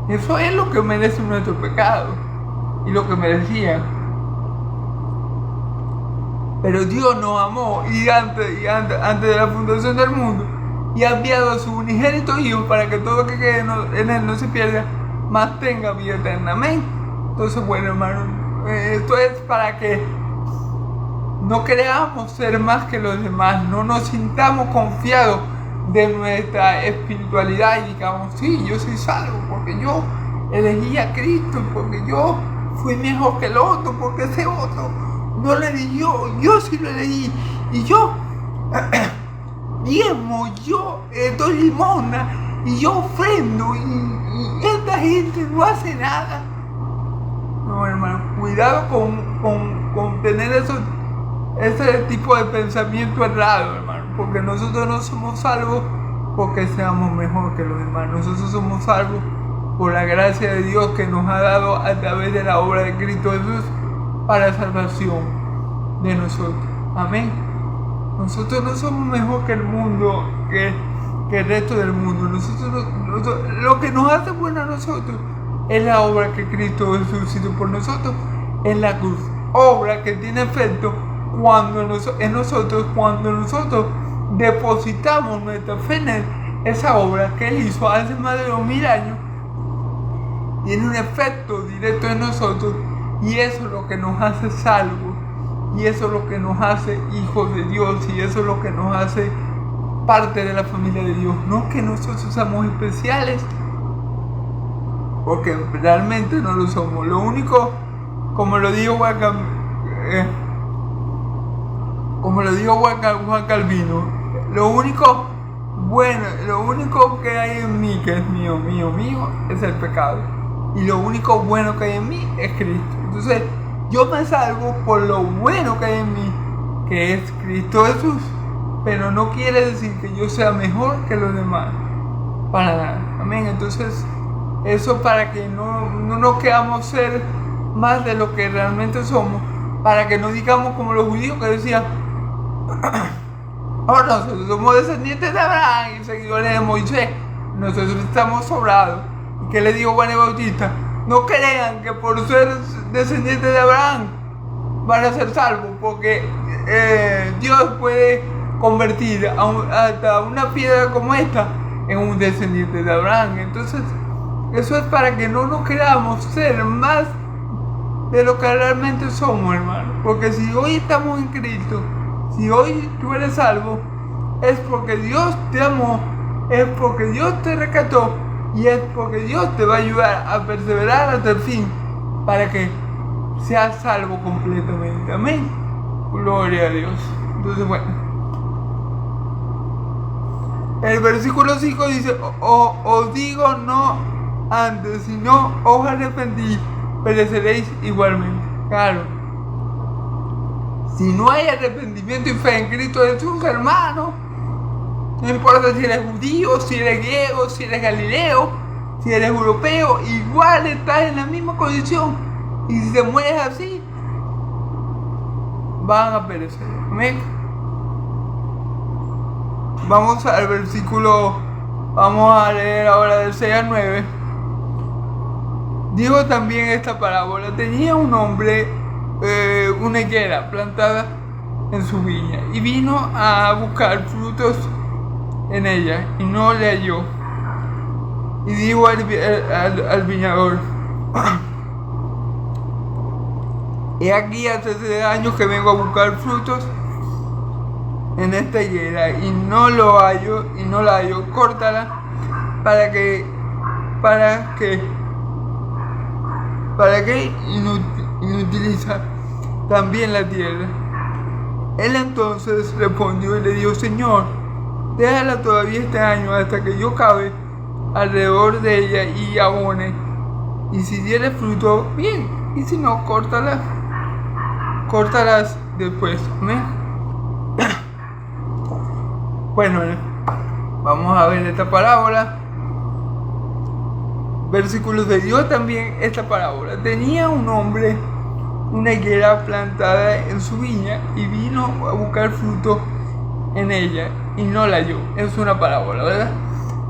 Eso es lo que merece nuestro pecado y lo que merecían. Pero Dios nos amó y antes de la fundación del mundo, y ha enviado a su unigénito Hijo para que todo que quede en él no se pierda, mas tenga vida eterna. Amén. Entonces, bueno, hermano, esto es para que no creamos ser más que los demás, no nos sintamos confiados de nuestra espiritualidad y digamos, sí, yo soy salvo porque yo elegí a Cristo, porque yo fui mejor que el otro, porque ese otro no lo elegí yo sí lo elegí, y yo diezmo, yo doy limosna, y yo ofrendo, y esta gente no hace nada. No, hermano, cuidado con tener ese tipo de pensamiento errado, hermano, porque nosotros no somos salvos porque seamos mejor que los demás. Nosotros somos salvos por la gracia de Dios que nos ha dado a través de la obra de Cristo Jesús para salvación de nosotros. Amén. Nosotros no somos mejor que el mundo, que el resto del mundo. Nosotros, lo que nos hace bueno a nosotros es la obra que Cristo Jesús hizo por nosotros en la cruz. Obra que tiene efecto cuando nosotros depositamos nuestra fe en Él. Esa obra que Él hizo hace más de 2000 años tiene un efecto directo en nosotros, y eso es lo que nos hace salvos, y eso es lo que nos hace hijos de Dios, y eso es lo que nos hace parte de la familia de Dios. No que nosotros seamos especiales, porque realmente no lo somos. Lo único, como lo dijo Juan Calvino, lo único bueno, lo único que hay en mí, que es mío, es el pecado. Y lo único bueno que hay en mí es Cristo. Entonces, yo me salvo por lo bueno que hay en mí, que es Cristo Jesús. pero no quiere decir que yo sea mejor que los demás, para nada, amén. Entonces, eso para que no nos queramos ser más de lo que realmente somos, para que no digamos como los judíos que decían, ahora nosotros somos descendientes de Abraham y seguidores de Moisés, nosotros estamos sobrados. ¿Y qué le digo Juan el Bautista? No crean que por ser descendientes de Abraham van a ser salvos, porque Dios puede convertir hasta una piedra como esta en un descendiente de Abraham. Entonces, eso es para que no nos queramos ser más de lo que realmente somos, hermano. Porque si hoy estamos en Cristo, si hoy tú eres salvo, es porque Dios te amó, es porque Dios te rescató y es porque Dios te va a ayudar a perseverar hasta el fin para que seas salvo completamente. Amén. Gloria a Dios. Entonces, bueno, el versículo 5 dice, os digo no antes, sino os arrepentís, pereceréis igualmente. Claro, si no hay arrepentimiento y fe en Cristo Jesús, hermano, no importa si eres judío, si eres griego, si eres galileo, si eres europeo, igual estás en la misma condición. Y si te mueres así, van a perecer. Amén. Vamos al versículo, vamos a leer ahora del 6 al 9. Digo también esta parábola: tenía un hombre una higuera plantada en su viña y vino a buscar frutos en ella y no le halló. Y dijo al viñador: he aquí hace 3 años que vengo a buscar frutos en esta higuera y no la hallo, córtala para que inutiliza también la tierra. Él entonces respondió y le dijo: Señor, déjala todavía este año hasta que yo cabe alrededor de ella y abone, y si diere fruto, bien, y si no, córtalas después. ¿Amén? Bueno, vamos a ver esta parábola. Versículo 6. Dio también esta parábola: tenía un hombre una higuera plantada en su viña y vino a buscar fruto en ella y no la halló. Es una parábola, ¿verdad?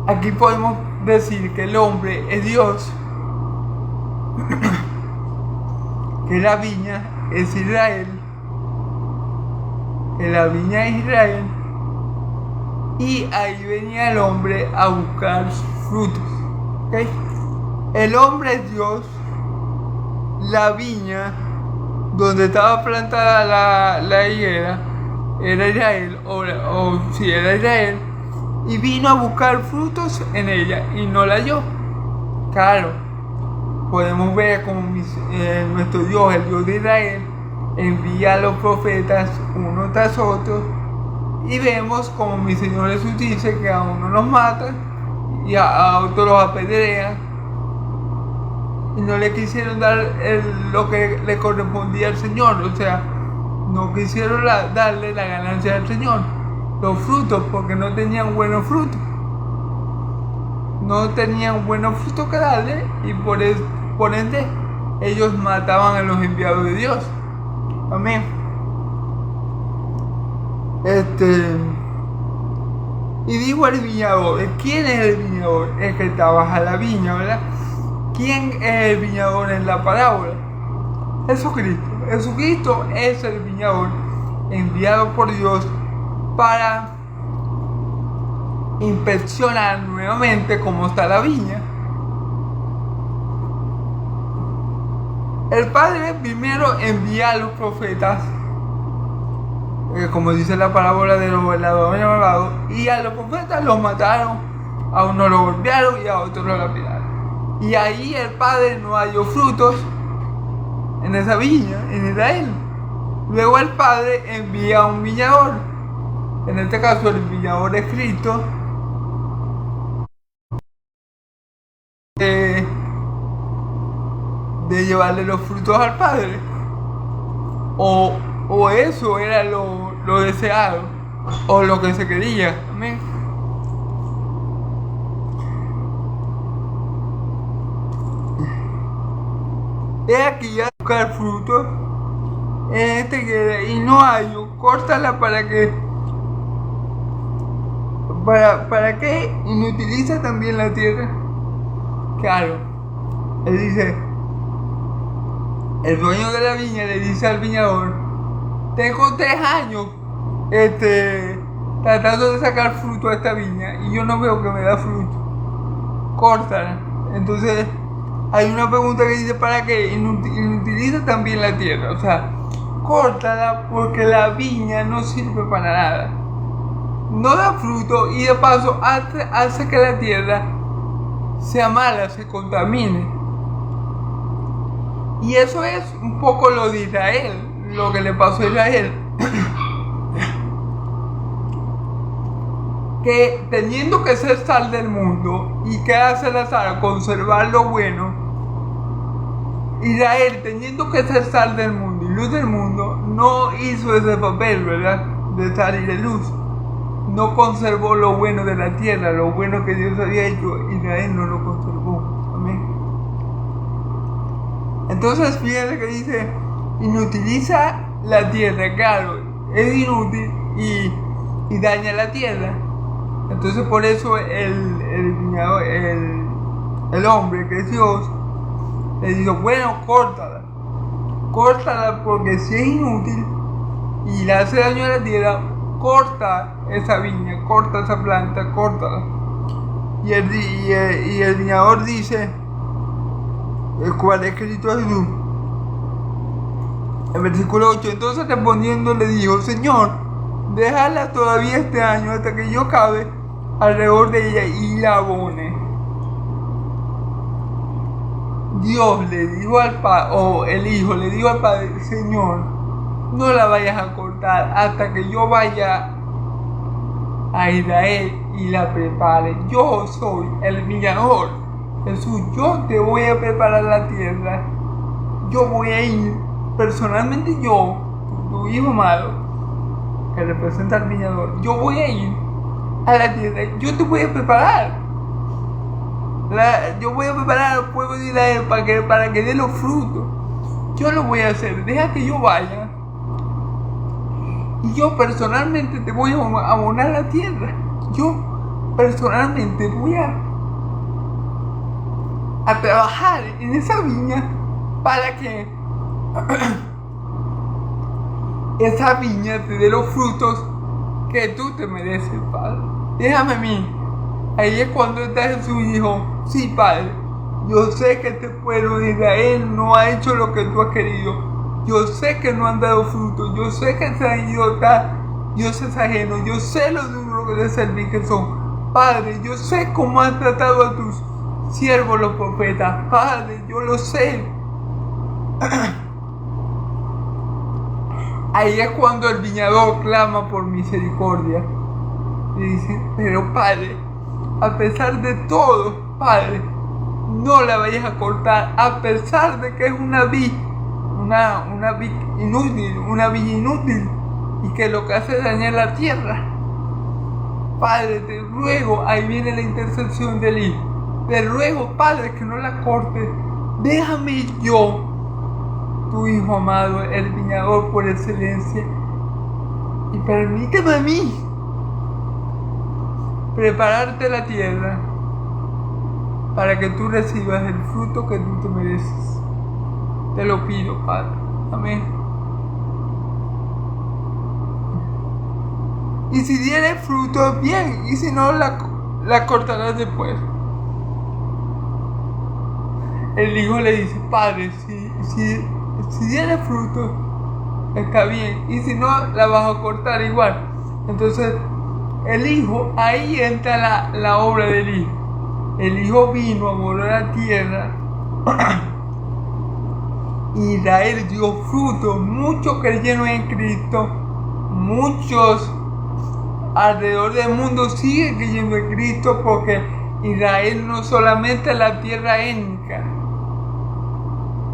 Aquí podemos decir que el hombre es Dios, que la viña es Israel, y ahí venía el hombre a buscar frutos. ¿Okay? El hombre es Dios, la viña donde estaba plantada la higuera era Israel, era Israel, y vino a buscar frutos en ella y no la halló. Claro, podemos ver como nuestro Dios, el Dios de Israel, envía a los profetas uno tras otro, y vemos como mi Señor Jesús dice que a uno los mata y a otros los apedrean, y no le quisieron dar lo que le correspondía al Señor. O sea, no quisieron darle la ganancia al Señor, los frutos, porque no tenían buenos frutos. No tenían buenos frutos que darle, y por ende ellos mataban a los enviados de Dios. Amén. Y dijo el viñador: ¿quién es el viñador? El que trabaja la viña, ¿verdad? ¿Quién es el viñador en la parábola? Jesucristo. Jesucristo es el viñador enviado por Dios para inspeccionar nuevamente cómo está la viña. El Padre primero envía a los profetas, como dice la parábola de los veladores malvados, y a los profetas los mataron, a unos los golpearon y a otros los lapidaron. Y ahí el Padre no halló frutos en esa viña, en Israel. Luego el Padre envía a un viñador, en este caso el viñador es Cristo, de llevarle los frutos al Padre, o eso era lo deseado. o lo que se quería. Amén. He aquí a buscar frutos en este tierra y no hay, córtala para que ¿para qué inutiliza también la tierra? Claro, él dice, el dueño de la viña le dice al viñador, tengo 3 años tratando de sacar fruto a esta viña y yo no veo que me da fruto, córtala. Entonces hay una pregunta que dice, ¿para qué inutiliza también la tierra? O sea, córtala porque la viña no sirve para nada, no da fruto y de paso hace que la tierra sea mala, se contamine. Y eso es un poco lo de Israel, lo que le pasó a Israel. Que teniendo que ser sal del mundo, ¿y qué hace la sal? Conservar lo bueno. Israel, teniendo que ser sal del mundo y luz del mundo, no hizo ese papel, ¿verdad? De sal y de luz. No conservó lo bueno de la tierra, lo bueno que Dios había hecho, Israel no lo conservó. Amén. Entonces fíjate que dice, inutiliza la tierra, claro, es inútil y daña la tierra. Entonces por eso el hombre que es Dios le dijo, bueno, córtala porque si es inútil y le hace daño a la tierra, corta esa viña, corta esa planta, córtala. Y el viñador dice, el cual es escrito a Jesús, en versículo 8, entonces respondiendo le dijo, Señor, déjala todavía este año hasta que yo cabe alrededor de ella y la abone. Dios le dijo al padre, o el hijo le dijo al padre, Señor, no la vayas a cortar hasta que yo vaya a Israel y la prepare. Yo soy el viñador. Jesús, yo te voy a preparar la tierra. Yo voy a ir, personalmente yo, tu hijo amado, que representa al viñador, yo voy a ir a la tierra, yo te voy a preparar. Yo voy a preparar al pueblo de Israel para que dé los frutos. Yo lo voy a hacer, deja que yo vaya. Y yo personalmente te voy a abonar la tierra. Yo personalmente voy a trabajar en esa viña para que esa viña te dé los frutos que tú te mereces, Padre. Déjame a mí. Ahí es cuando está Jesús y dijo, sí, Padre, yo sé que este pueblo de Israel no ha hecho lo que tú has querido. Yo sé que no han dado fruto. Yo sé que se han ido a dioses ajenos. Yo sé lo duro de servir que son. Padre, yo sé cómo has tratado a tus siervos los profetas. Padre, yo lo sé. Ahí es cuando el viñador clama por misericordia. Y dice, pero Padre, a pesar de todo, Padre, no la vayas a cortar, a pesar de que es una vid inútil, una viña inútil, y que lo que hace es dañar la tierra. Padre, te ruego, ahí viene la intercesión del Hijo, te ruego, Padre, que no la cortes, déjame yo, tu Hijo amado, el viñador por excelencia, y permíteme a mí prepararte la tierra para que tú recibas el fruto que tú te mereces. Te lo pido, Padre. Amén. Y si diere fruto, bien, y si no, la cortarás después. El hijo le dice, Padre, si diere fruto, está bien, y si no, la vas a cortar igual. Entonces, el hijo, ahí entra la obra del hijo. El hijo vino a morar la tierra. Israel dio fruto, muchos creyeron en Cristo, muchos alrededor del mundo siguen creyendo en Cristo, porque Israel no solamente es la tierra étnica.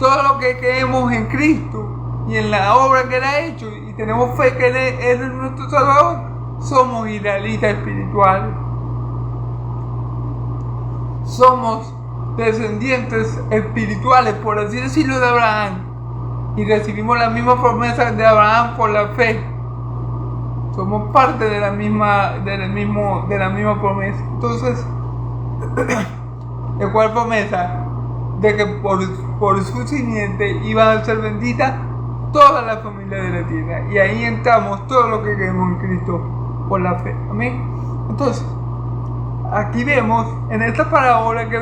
Todo lo que creemos en Cristo y en la obra que Él ha hecho y tenemos fe que Él es nuestro Salvador, somos israelitas espirituales. Somos descendientes espirituales, por así decirlo, de Abraham. Y recibimos la misma promesa de Abraham por la fe. Somos parte de la misma promesa. Entonces, ¿de cuál promesa? De que por su simiente iban a ser benditas toda la familia de la tierra. Y ahí entramos todo lo que creemos en Cristo por la fe. Amén. Entonces, aquí vemos, en esta parábola que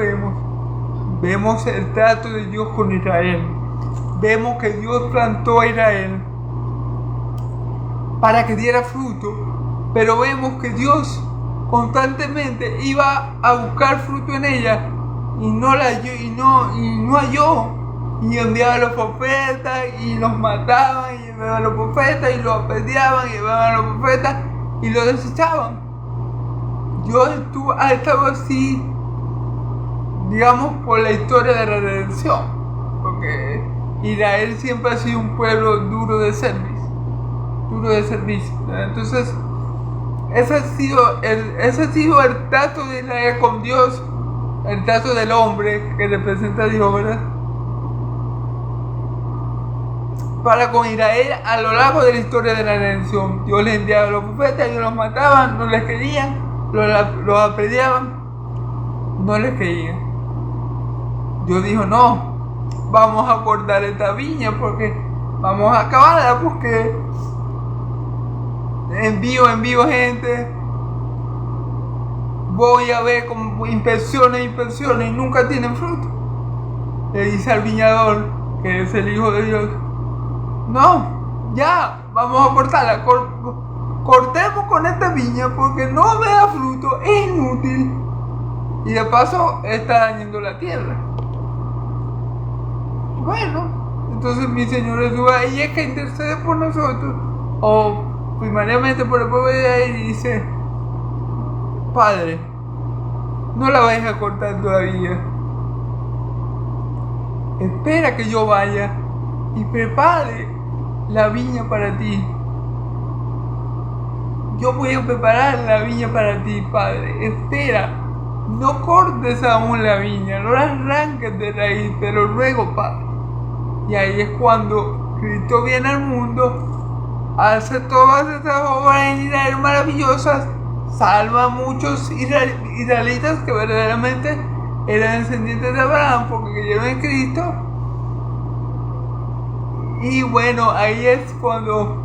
vemos el trato de Dios con Israel. Vemos que Dios plantó a Israel para que diera fruto, pero vemos que Dios constantemente iba a buscar fruto en ella y no halló, y enviaba a los profetas y los mataban, y enviaban a los profetas y los apedreaban, y enviaban a los profetas y los desechaban. Dios ha estado así, digamos, por la historia de la redención, porque Israel siempre ha sido un pueblo duro de servicio. Entonces, ese ha sido el trato de Israel con Dios, el trato del hombre que representa a Dios, ¿verdad? Para con Israel a lo largo de la historia de la redención. Dios les enviaba a los profetas, ellos los mataban, no les querían, los apedreaban, no les querían. Dios dijo: no, vamos a cortar esta viña porque vamos a acabarla, porque envío gente, voy a ver como inspecciones y nunca tienen fruto. Le dice al viñador, que es el Hijo de Dios: no, ya, vamos a cortarla, cortemos con esta viña porque no me da fruto, es inútil, y de paso está dañando la tierra. Bueno, entonces mi Señor Jesús ahí es que intercede por nosotros, o primariamente por el pueblo de Israel, y dice: Padre, no la vayas a cortar todavía, espera que yo vaya y prepare la viña para ti. Yo voy a preparar la viña para ti, Padre, espera, no cortes aún la viña, no la arranques de raíz, te lo ruego, Padre. Y ahí es cuando Cristo viene al mundo, hace todas estas obras en Israel maravillosas, salva a muchos israelitas que verdaderamente eran descendientes de Abraham porque creyeron en Cristo. Y bueno, ahí es cuando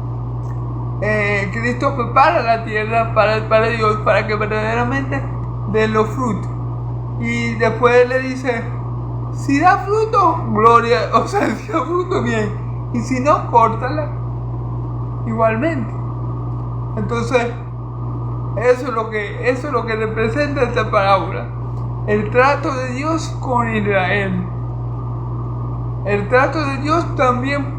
Cristo prepara la tierra para Dios, para que verdaderamente den los frutos. Y después le dice: si da fruto, gloria, o sea, si da fruto, bien, y si no, córtala igualmente. Entonces, eso es lo que representa esta parábola, el trato de Dios con Israel. El trato de Dios también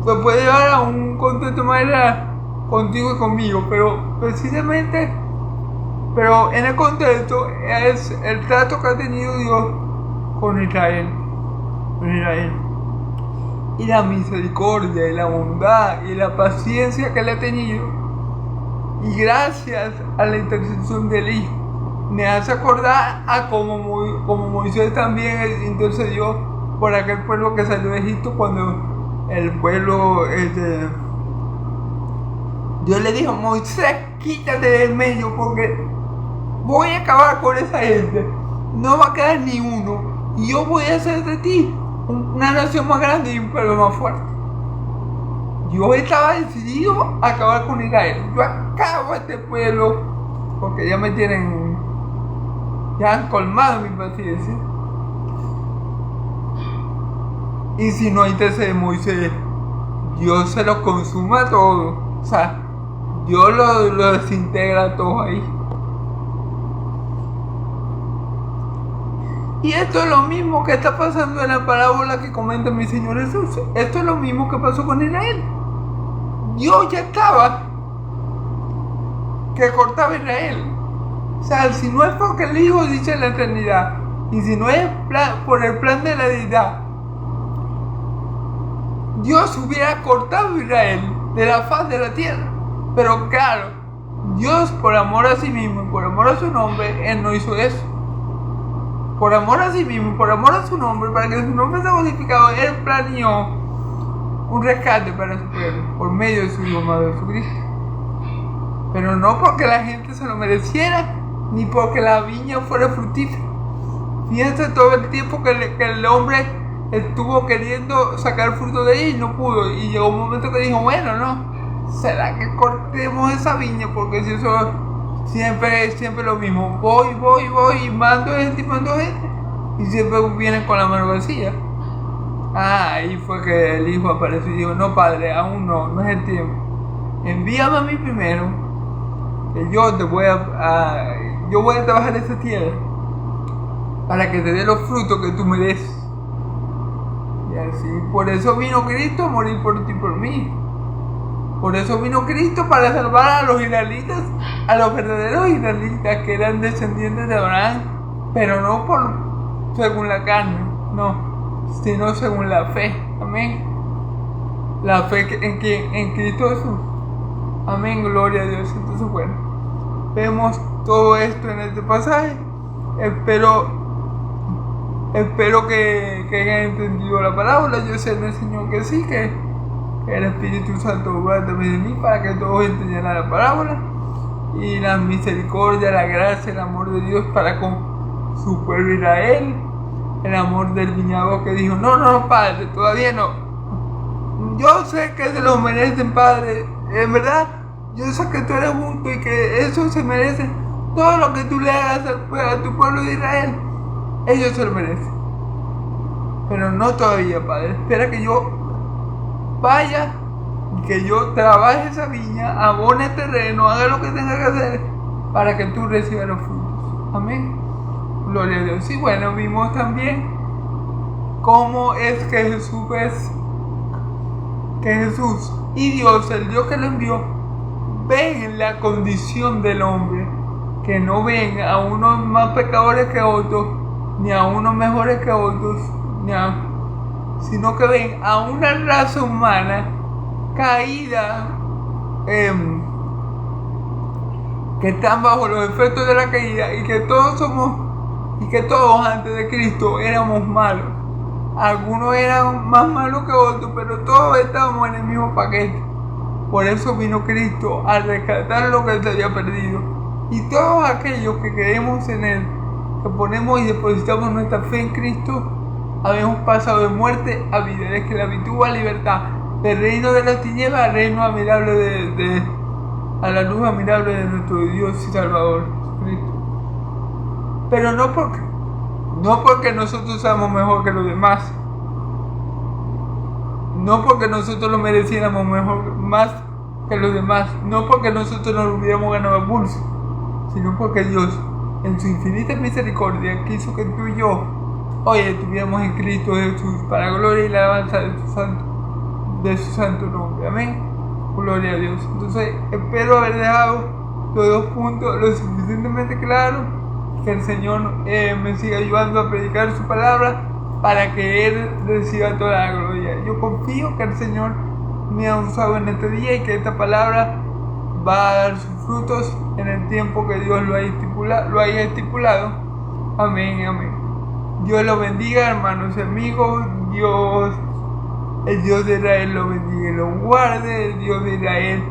se puede llevar a un contexto más general contigo y conmigo, pero precisamente, en el contexto es el trato que ha tenido Dios con Israel. Y la misericordia, y la bondad, y la paciencia que le ha tenido. Y gracias a la intercesión del Hijo, me hace acordar a como Moisés también intercedió por aquel pueblo que salió de Egipto, cuando el pueblo, Dios le dijo: Moisés, quítate del medio porque voy a acabar con esa gente, no va a quedar ni uno, y yo voy a hacer de ti una nación más grande y un pueblo más fuerte. Dios estaba decidido a acabar con Israel. Yo acabo a este pueblo porque ya han colmado mi paciencia. Y si no intercede Moisés, Dios se los consuma todo. O sea, Dios lo desintegra todo ahí. Y esto es lo mismo que está pasando en la parábola que comenta mi Señor Jesús. Esto es lo mismo que pasó con Israel. Dios ya estaba que cortaba a Israel. O sea, si no es porque el Hijo dice la eternidad, y si no es por el plan de la deidad, Dios hubiera cortado a Israel de la faz de la tierra. Pero claro, Dios, por amor a sí mismo y por amor a su nombre, Él no hizo eso. Por amor a sí mismo y por amor a su nombre, para que su nombre sea glorificado, Él planeó un rescate para su pueblo por medio de su Hijo amado Jesucristo. Pero no porque la gente se lo mereciera, ni porque la viña fuera fructífera. Fíjense todo el tiempo que el hombre estuvo queriendo sacar fruto de ella y no pudo. Y llegó un momento que dijo, bueno, no, ¿será que cortemos esa viña? Porque si eso siempre lo mismo. Voy, y mando gente. Y siempre vienen con la mano vacía. Ahí fue que el hijo apareció y dijo, no, padre, aún no es el tiempo. Envíame a mí primero, que yo voy a trabajar esta tierra para que te dé los frutos que tú mereces. Y así, por eso vino Cristo a morir por ti y por mí. Por eso vino Cristo para salvar a los israelitas, a los verdaderos israelitas que eran descendientes de Abraham, pero no según la carne, no, sino según la fe. Amén. La fe en Cristo Jesús. Amén, gloria a Dios. Entonces, bueno, vemos todo esto en este pasaje. Espero que hayan entendido la parábola. Yo sé del Señor que sí, que el Espíritu Santo va a través de mí para que todos entendieran la parábola. Y la misericordia, la gracia, el amor de Dios para con su pueblo Israel. El amor del viñador que dijo, no, Padre, todavía no. Yo sé que se lo merecen, Padre. En verdad, yo sé que tú eres justo y que eso se merece. Todo lo que tú le hagas a tu pueblo de Israel, ellos se lo merecen. Pero no todavía, Padre. Espera que yo vaya y que yo trabaje esa viña, abone el terreno, haga lo que tenga que hacer para que tú recibas los frutos. Amén. Gloria a Dios. Y bueno, vimos también cómo es que Jesús y Dios, el Dios que lo envió, ven la condición del hombre, que no ven a unos más pecadores que otros, ni a unos mejores que otros, sino que ven a una raza humana caída, que están bajo los efectos de la caída, y que todos antes de Cristo éramos malos. Algunos eran más malos que otros, pero todos estábamos en el mismo paquete. Por eso vino Cristo a rescatar lo que se había perdido. Y todos aquellos que creemos en Él, que ponemos y depositamos nuestra fe en Cristo, habíamos pasado de muerte a vida, de esclavitud a libertad, del reino de las tinieblas al reino admirable a la luz admirable de nuestro Dios y Salvador, Jesucristo. Pero no porque nosotros seamos mejor que los demás, no porque nosotros lo mereciéramos más que los demás, no porque nosotros nos hubiéramos ganado a pulso, sino porque Dios, en su infinita misericordia, quiso que tú y yo hoy estuviéramos en Cristo Jesús para gloria y la alabanza de su santo nombre. Amén. Gloria a Dios. Entonces, espero haber dejado los dos puntos lo suficientemente claros, que el Señor me siga ayudando a predicar su palabra para que Él reciba toda la gloria. Yo confío que el Señor me ha usado en este día y que esta palabra va a dar sus frutos en el tiempo que Dios lo haya estipulado. Amén, amén. Dios lo bendiga, hermanos y amigos. El Dios de Israel lo bendiga y lo guarde. El Dios de Israel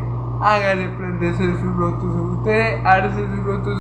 haga resplandecer su rostro sobre ustedes, alce su rostro